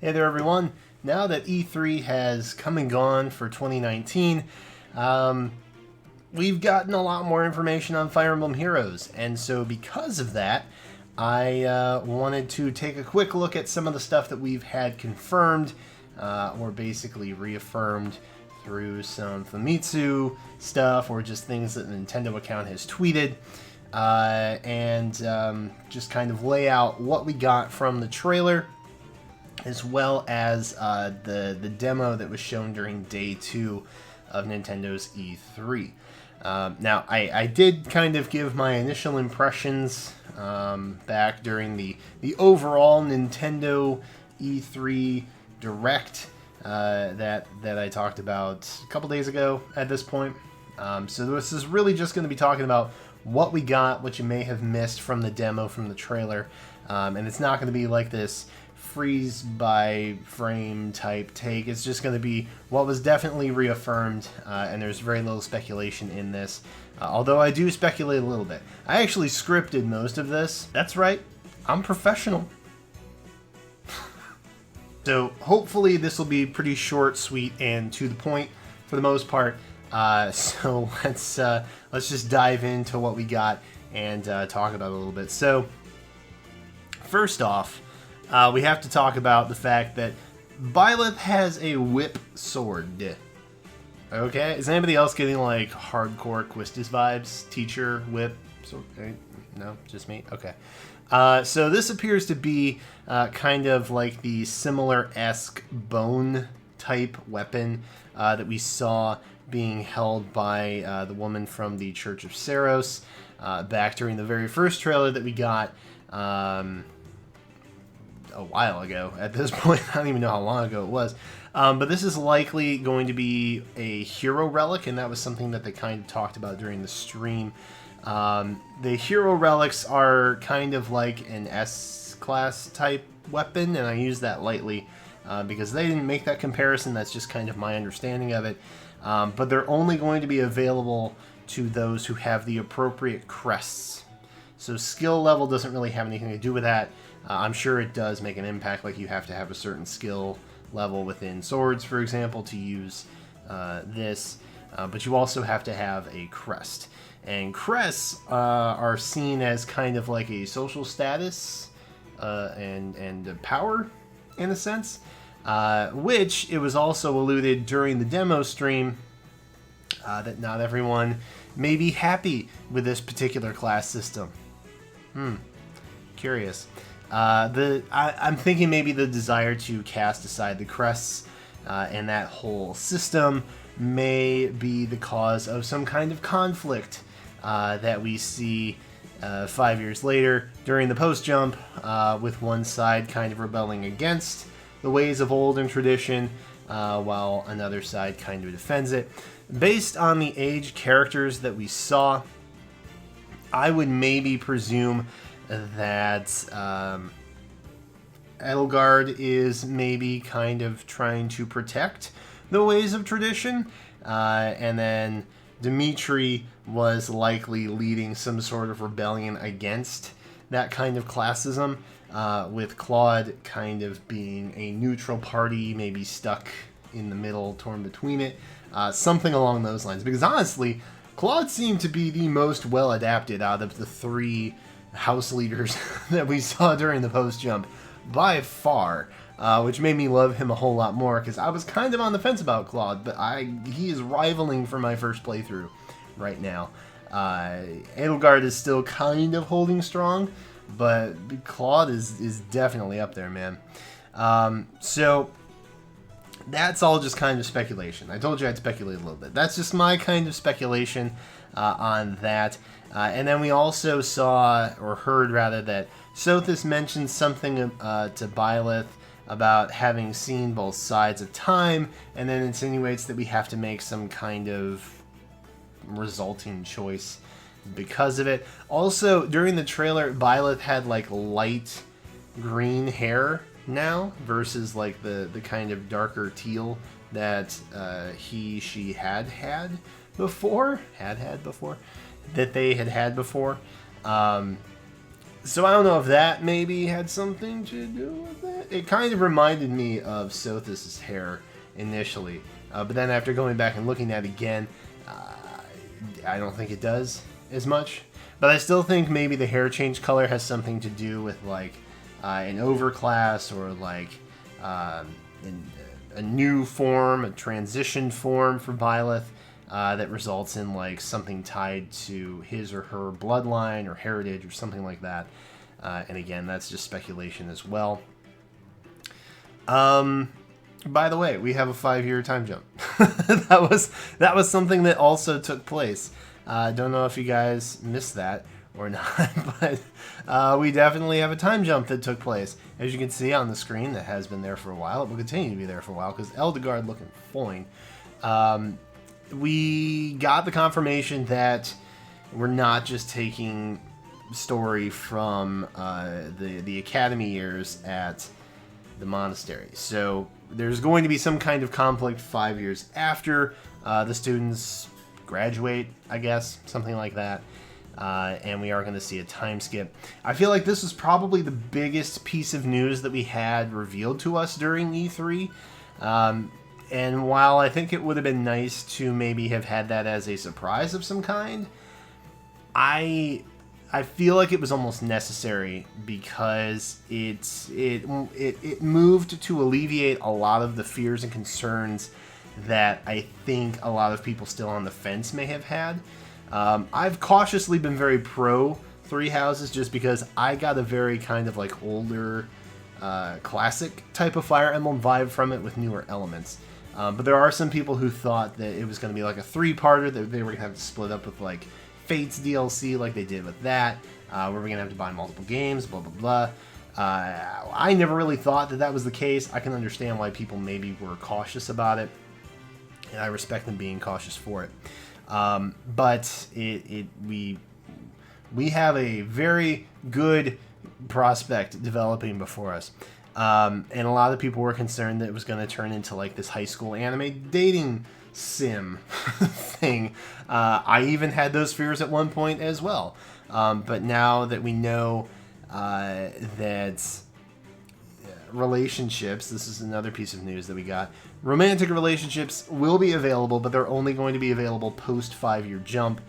Hey there everyone. Now that E3 has come and gone for 2019, we've gotten a lot more information on Fire Emblem Heroes, and so because of that, I wanted to take a quick look at some of the stuff that we've had confirmed, or basically reaffirmed through some Famitsu stuff, or just things that the Nintendo account has tweeted, and just kind of lay out what we got from the trailer, as well as the demo that was shown during day 2 of Nintendo's E3. Now, I did kind of give my initial impressions back during the overall Nintendo E3 Direct that I talked about a couple days ago at this point. So this is really just going to be talking about what we got, what you may have missed from the demo, from the trailer. And it's not going to be like this freeze by frame type take. It's just going to be what was definitely reaffirmed, and there's very little speculation in this, although I do speculate a little bit. I actually scripted most of this. That's right, I'm professional. So hopefully this will be pretty short, sweet, and to the point for the most part. So let's just dive into what we got and talk about it a little bit. So first off, we have to talk about the fact that Byleth has a whip sword. Okay? Is anybody else getting like hardcore Quistis vibes? Teacher, whip, sword? No? Just me? Okay. So this appears to be kind of like the similar-esque bone type weapon that we saw being held by the woman from the Church of Saros back during the very first trailer that we got a while ago at this point. I don't even know how long ago it was. But this is likely going to be a hero relic, and that was something that they kind of talked about during the stream. The hero relics are kind of like an S-class type weapon, and I use that lightly because they didn't make that comparison. That's just kind of my understanding of it. But they're only going to be available to those who have the appropriate crests. So skill level doesn't really have anything to do with that. I'm sure it does make an impact, like you have to have a certain skill level within swords, for example, to use this. But you also have to have a crest. And crests are seen as kind of like a social status and a power, in a sense. Which it was also alluded during the demo stream that not everyone may be happy with this particular class system. Curious. I'm thinking maybe the desire to cast aside the crests and that whole system may be the cause of some kind of conflict that we see 5 years later during the post-jump, with one side kind of rebelling against the ways of old and tradition, while another side kind of defends it. Based on the aged characters that we saw, I would maybe presume that Edelgard is maybe kind of trying to protect the ways of tradition, and then Dimitri was likely leading some sort of rebellion against that kind of classism, with Claude kind of being a neutral party, maybe stuck in the middle, torn between it, something along those lines. Because honestly, Claude seemed to be the most well-adapted out of the 3 house leaders that we saw during the post-jump, by far, which made me love him a whole lot more, because I was kind of on the fence about Claude, but he is rivaling for my first playthrough right now. Edelgard is still kind of holding strong, but Claude is definitely up there, man. So that's all just kind of speculation. I told you I'd speculate a little bit. That's just my kind of speculation on that. And then we also saw, or heard rather, that Sothis mentioned something to Byleth about having seen both sides of time, and then insinuates that we have to make some kind of resulting choice because of it. Also, during the trailer, Byleth had like light green hair now versus like the kind of darker teal that she had before, that they had before. So I don't know if that maybe had something to do with it. It kind of reminded me of Sothis' hair initially, but then after going back and looking at it again, I don't think it does as much. But I still think maybe the hair change color has something to do with like an overclass or like a new form, a transition form for Byleth that results in like something tied to his or her bloodline or heritage or something like that. And again, that's just speculation as well. By the way, we have a 5-year time jump. that was something that also took place. Don't know if you guys missed that or not, but we definitely have a time jump that took place. As you can see on the screen, that has been there for a while. It will continue to be there for a while because Eldegard looking fine. We got the confirmation that we're not just taking story from the academy years at the monastery. So there's going to be some kind of conflict 5 years after the students graduate, I guess, something like that. And we are going to see a time skip. I feel like this was probably the biggest piece of news that we had revealed to us during E3. And while I think it would have been nice to maybe have had that as a surprise of some kind, I feel like it was almost necessary because it moved to alleviate a lot of the fears and concerns that I think a lot of people still on the fence may have had. I've cautiously been very pro Three Houses just because I got a very kind of like older, classic type of Fire Emblem vibe from it with newer elements. But there are some people who thought that it was going to be like a 3-parter, that they were going to have to split up with like Fates DLC like they did with that, where we're going to have to buy multiple games, blah, blah, blah. I never really thought that that was the case. I can understand why people maybe were cautious about it, and I respect them being cautious for it. But we have a very good prospect developing before us. And a lot of people were concerned that it was going to turn into like this high school anime dating sim thing. I even had those fears at one point as well. But now that we know that relationships, this is another piece of news that we got, romantic relationships will be available, but they're only going to be available post 5-year jump.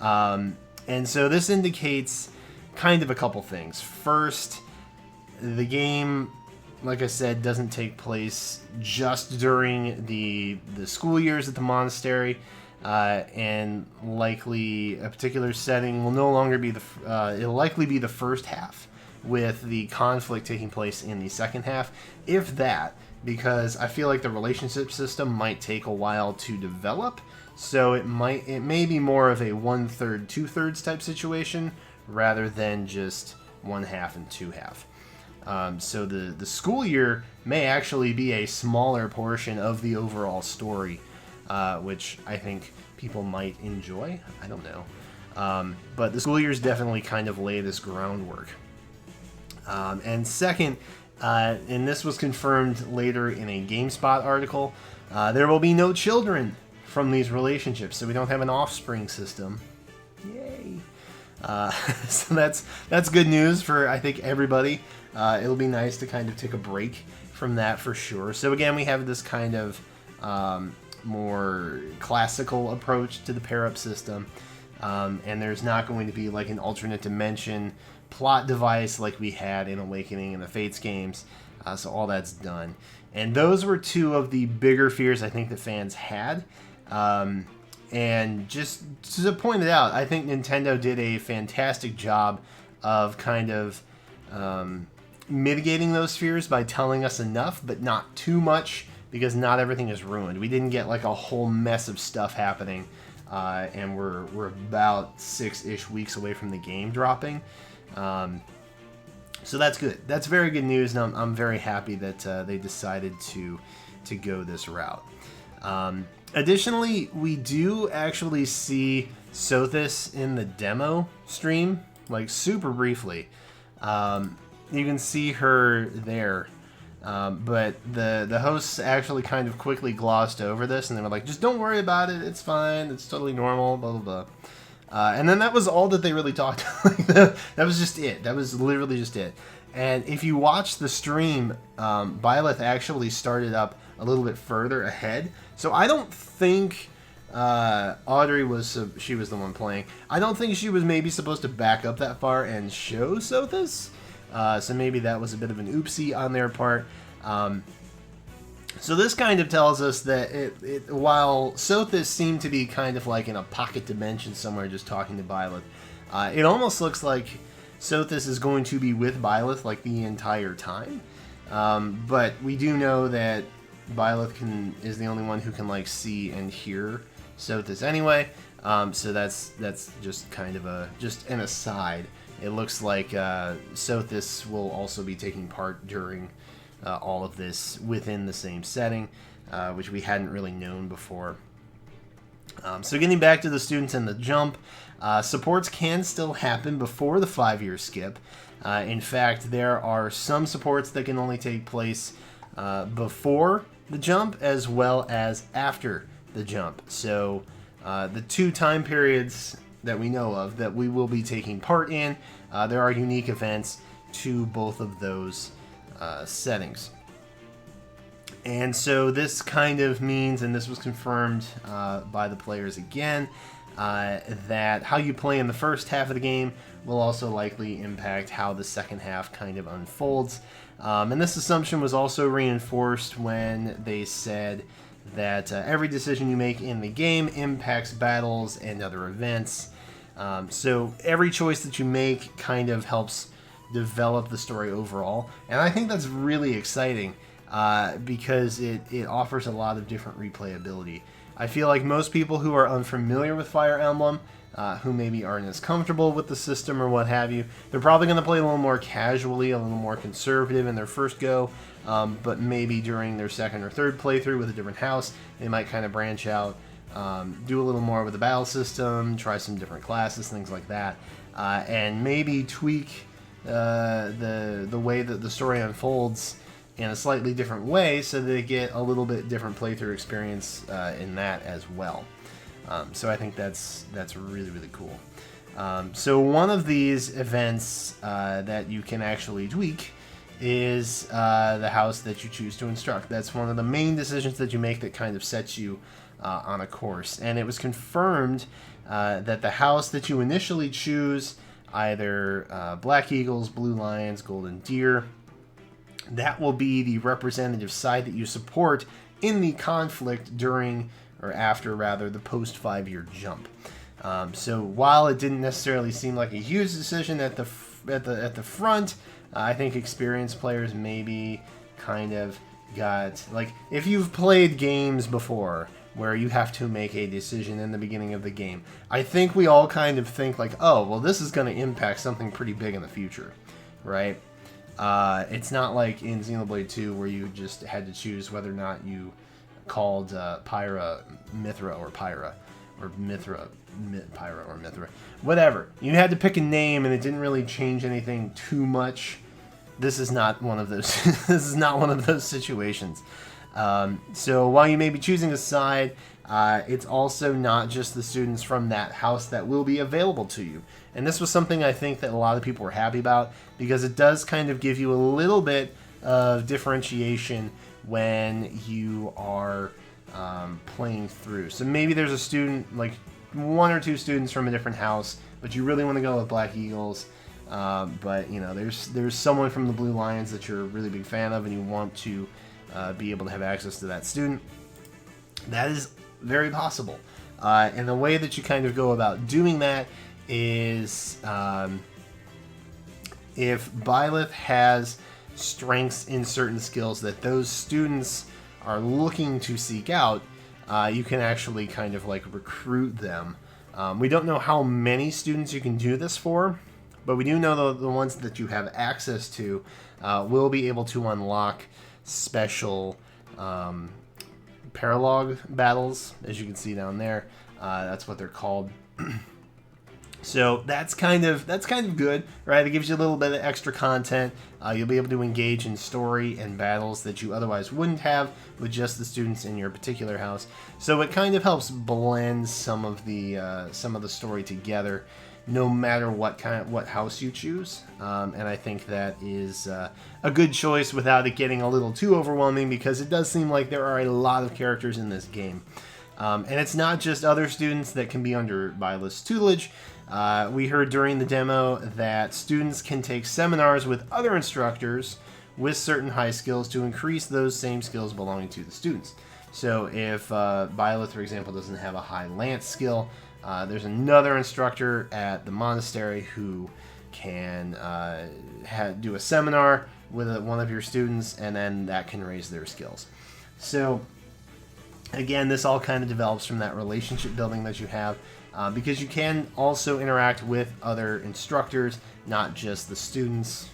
And so this indicates kind of a couple things. First, the game, like I said, doesn't take place just during the school years at the monastery, and likely a particular setting will no longer be it'll likely be the first half, with the conflict taking place in the second half, if that, because I feel like the relationship system might take a while to develop, so it may be more of a 1/3, 2/3 type situation rather than just 1/2 and 2/2. So the school year may actually be a smaller portion of the overall story, which I think people might enjoy. I don't know. But the school years definitely kind of lay this groundwork. And second, and this was confirmed later in a GameSpot article, there will be no children from these relationships, so we don't have an offspring system. Yay! So that's good news for, I think, everybody. It'll be nice to kind of take a break from that for sure. So again, we have this kind of more classical approach to the pair-up system, and there's not going to be like an alternate dimension plot device like we had in Awakening and the Fates games. So all that's done. And those were two of the bigger fears I think that fans had. And just to point it out, I think Nintendo did a fantastic job of kind of mitigating those fears by telling us enough, but not too much, because not everything is ruined. We didn't get like a whole mess of stuff happening, and we're about 6-ish weeks away from the game dropping. So that's good. That's very good news, and I'm very happy that they decided to go this route. Additionally, we do actually see Sothis in the demo stream, like super briefly. You can see her there, but the hosts actually kind of quickly glossed over this, and they were like, just don't worry about it, it's fine, it's totally normal, blah, blah, And then that was all that they really talked about. That was just it. That was literally just it. And if you watch the stream, Byleth actually started up a little bit further ahead. So I don't think Audrey she was the one playing. I don't think she was maybe supposed to back up that far and show Sothis. So maybe that was a bit of an oopsie on their part. So this kind of tells us that while Sothis seemed to be kind of like in a pocket dimension somewhere just talking to Byleth, it almost looks like Sothis is going to be with Byleth like the entire time. But we do know that Byleth is the only one who can like see and hear Sothis anyway. So that's just kind of just an aside. It looks like Sothis will also be taking part during all of this within the same setting, which we hadn't really known before. So getting back to the students and the jump, supports can still happen before the 5-year skip. In fact, there are some supports that can only take place before the jump as well as after the jump. So the 2 time periods that we know of that we will be taking part in, there are unique events to both of those settings. And so this kind of means, and this was confirmed by the players again, that how you play in the first half of the game will also likely impact how the second half kind of unfolds. And this assumption was also reinforced when they said that every decision you make in the game impacts battles and other events. So every choice that you make kind of helps develop the story overall. And I think that's really exciting because it offers a lot of different replayability. I feel like most people who are unfamiliar with Fire Emblem, who maybe aren't as comfortable with the system or what have you, they're probably going to play a little more casually, a little more conservative in their first go, but maybe during their second or third playthrough with a different house, they might kind of branch out, do a little more with the battle system, try some different classes, things like that, and maybe tweak the way that the story unfolds in a slightly different way so that they get a little bit different playthrough experience in that as well. So I think that's really, really cool. So one of these events that you can actually tweak is the house that you choose to instruct. That's one of the main decisions that you make that kind of sets you on a course. And it was confirmed that the house that you initially choose, either Black Eagles, Blue Lions, Golden Deer, that will be the representative side that you support in the conflict during, or after rather, the post 5-year jump. So while it didn't necessarily seem like a huge decision at the front, I think experienced players maybe kind of got, like, if you've played games before where you have to make a decision in the beginning of the game, I think we all kind of think like, oh, well, this is going to impact something pretty big in the future, right? It's not like in Xenoblade 2 where you just had to choose whether or not you called Pyra Mithra or Pyra, or Mithra, Pyra or Mithra, whatever. You had to pick a name and it didn't really change anything too much. This is not one of those. This is not one of those situations. So while you may be choosing a side, it's also not just the students from that house that will be available to you. And this was something I think that a lot of people were happy about, because it does kind of give you a little bit of differentiation when you are playing through. So maybe there's a student, like 1 or 2 students from a different house, but you really want to go with Black Eagles. But you know, there's someone from the Blue Lions that you're a really big fan of, and you want to be able to have access to that student. That is very possible. And the way that you kind of go about doing that is if Byleth has strengths in certain skills that those students are looking to seek out, you can actually kind of like recruit them. We don't know how many students you can do this for, but we do know the ones that you have access to will be able to unlock special paralog battles, as you can see down there. That's what they're called. So that's kind of good, right? It gives you a little bit of extra content. You'll be able to engage in story and battles that you otherwise wouldn't have with just the students in your particular house. So it kind of helps blend some of the story together, no matter what house you choose. And I think that is a good choice without it getting a little too overwhelming, because it does seem like there are a lot of characters in this game. And it's not just other students that can be under Violet's tutelage. We heard during the demo that students can take seminars with other instructors with certain high skills to increase those same skills belonging to the students. So if Violet, for example, doesn't have a high lance skill, there's another instructor at the monastery who can do a seminar with one of your students, and then that can raise their skills. So again, this all kind of develops from that relationship building that you have, because you can also interact with other instructors, not just the students.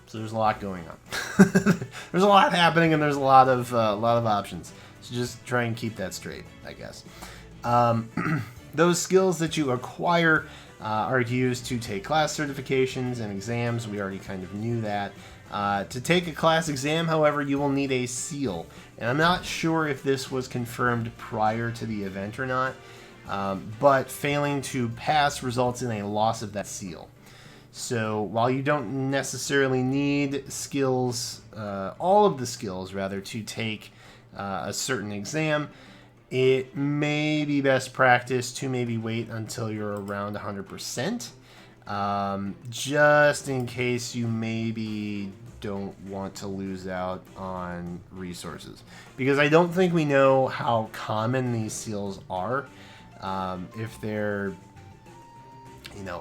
So there's a lot going on. There's a lot happening, and there's a lot of options. So just try and keep that straight, I guess. Those skills that you acquire are used to take class certifications and exams. We already kind of knew that. To take a class exam, however, you will need a seal. And I'm not sure if this was confirmed prior to the event or not, but failing to pass results in a loss of that seal. So while you don't necessarily need skills, all of the skills rather, to take a certain exam, it may be best practice to maybe wait until you're around 100%, just in case you maybe don't want to lose out on resources. Because I don't think we know how common these seals are. If they're,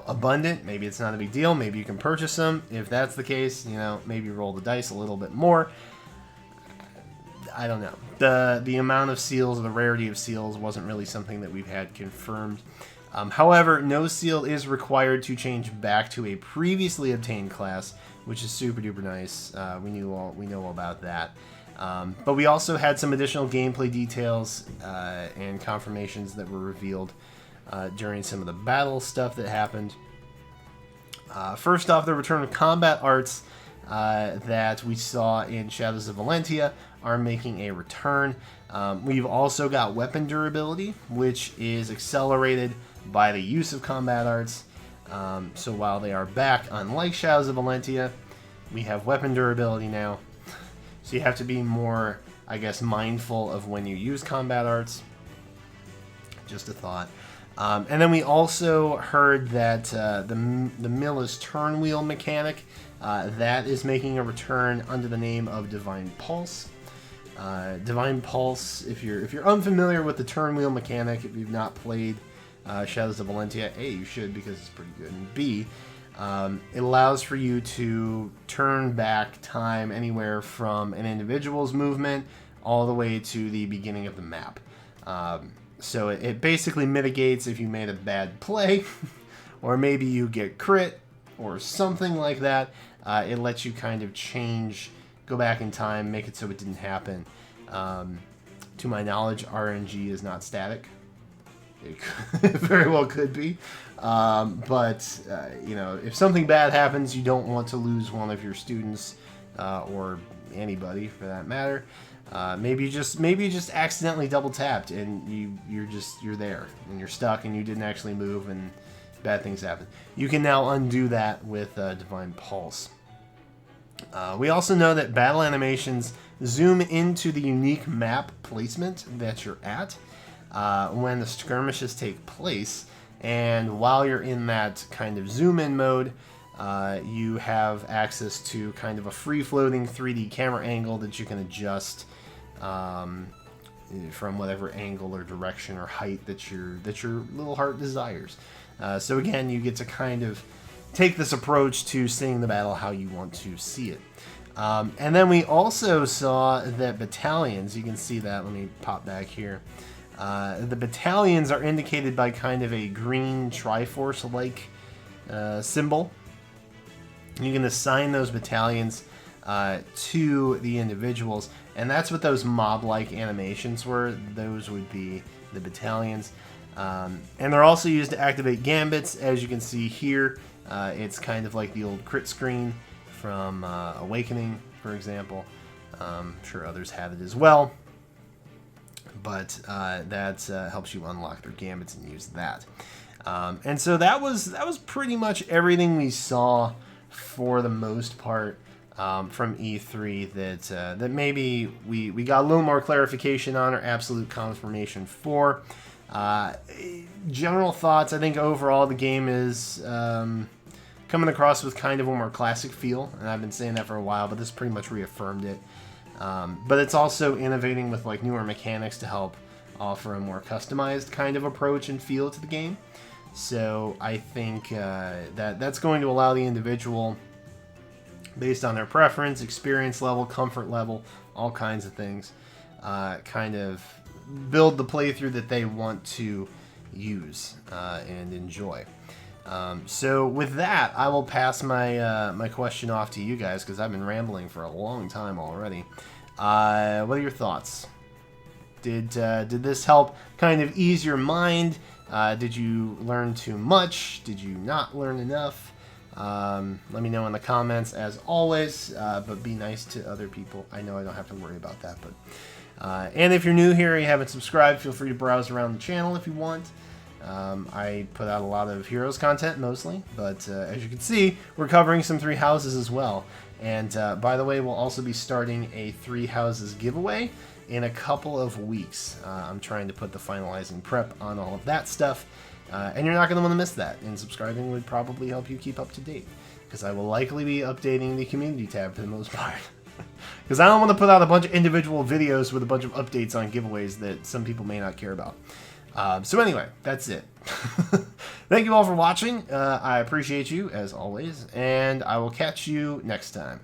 abundant, maybe it's not a big deal. Maybe you can purchase them. If that's the case, maybe roll the dice a little bit more. I don't know. The amount of seals, the rarity of seals, wasn't really something that we've had confirmed. However, no seal is required to change back to a previously obtained class, which is super duper nice. We know all about that. But we also had some additional gameplay details and confirmations that were revealed during some of the battle stuff that happened. First off, the return of combat arts that we saw in Shadows of Valentia are making a return. We've also got weapon durability, which is accelerated by the use of combat arts. So while they are back, unlike Shadows of Valentia, we have weapon durability now. So you have to be more, I guess, mindful of when you use combat arts. Just a thought. And then we also heard that the Milla's turn wheel mechanic, that is making a return under the name of Divine Pulse. Divine Pulse, if you're unfamiliar with the turn wheel mechanic, if you've not played Shadows of Valentia, A, you should, because it's pretty good, and B, it allows for you to turn back time anywhere from an individual's movement all the way to the beginning of the map. So it basically mitigates if you made a bad play, or maybe you get crit, or something like that. It lets you kind of go back in time, make it so it didn't happen. To my knowledge, RNG is not static. It very well could be. But if something bad happens, you don't want to lose one of your students, or anybody for that matter. Maybe you just accidentally double tapped and you're there and you're stuck and you didn't actually move and bad things happen. You can now undo that with Divine Pulse. We also know that battle animations zoom into the unique map placement that you're at when the skirmishes take place, and while you're in that kind of zoom in mode, you have access to kind of a free-floating 3D camera angle that you can adjust from whatever angle or direction or height that your little heart desires. So again, you get to kind of take this approach to seeing the battle how you want to see it. And then we also saw that battalions, you can see that, let me pop back here. The battalions are indicated by kind of a green Triforce-like symbol. You can assign those battalions to the individuals, and that's what those mob-like animations were. Those would be the battalions. And they're also used to activate gambits, as you can see here. It's kind of like the old crit screen from Awakening, for example. I'm sure others have it as well. But that helps you unlock their gambits and use that. And so that was pretty much everything we saw for the most part from E3 that maybe we got a little more clarification on or absolute confirmation for. General thoughts, I think overall the game is coming across with kind of a more classic feel, and I've been saying that for a while, but this pretty much reaffirmed it. But it's also innovating with like newer mechanics to help offer a more customized kind of approach and feel to the game. So I think that's going to allow the individual, based on their preference, experience level, comfort level, all kinds of things, kind of build the playthrough that they want to use and enjoy. So with that, I will pass my question off to you guys because I've been rambling for a long time already. What are your thoughts? Did this help kind of ease your mind? Did you learn too much? Did you not learn enough? Let me know in the comments as always, but be nice to other people. I know I don't have to worry about that, but and if you're new here and you haven't subscribed, feel free to browse around the channel if you want. I put out a lot of Heroes content mostly, but as you can see, we're covering some 3 houses as well. And by the way, we'll also be starting a 3 houses giveaway in a couple of weeks. I'm trying to put the finalizing prep on all of that stuff, and you're not going to want to miss that. And subscribing would probably help you keep up to date, because I will likely be updating the community tab for the most part. Because I don't want to put out a bunch of individual videos with a bunch of updates on giveaways that some people may not care about. So anyway, that's it. Thank you all for watching. I appreciate you, as always, and I will catch you next time.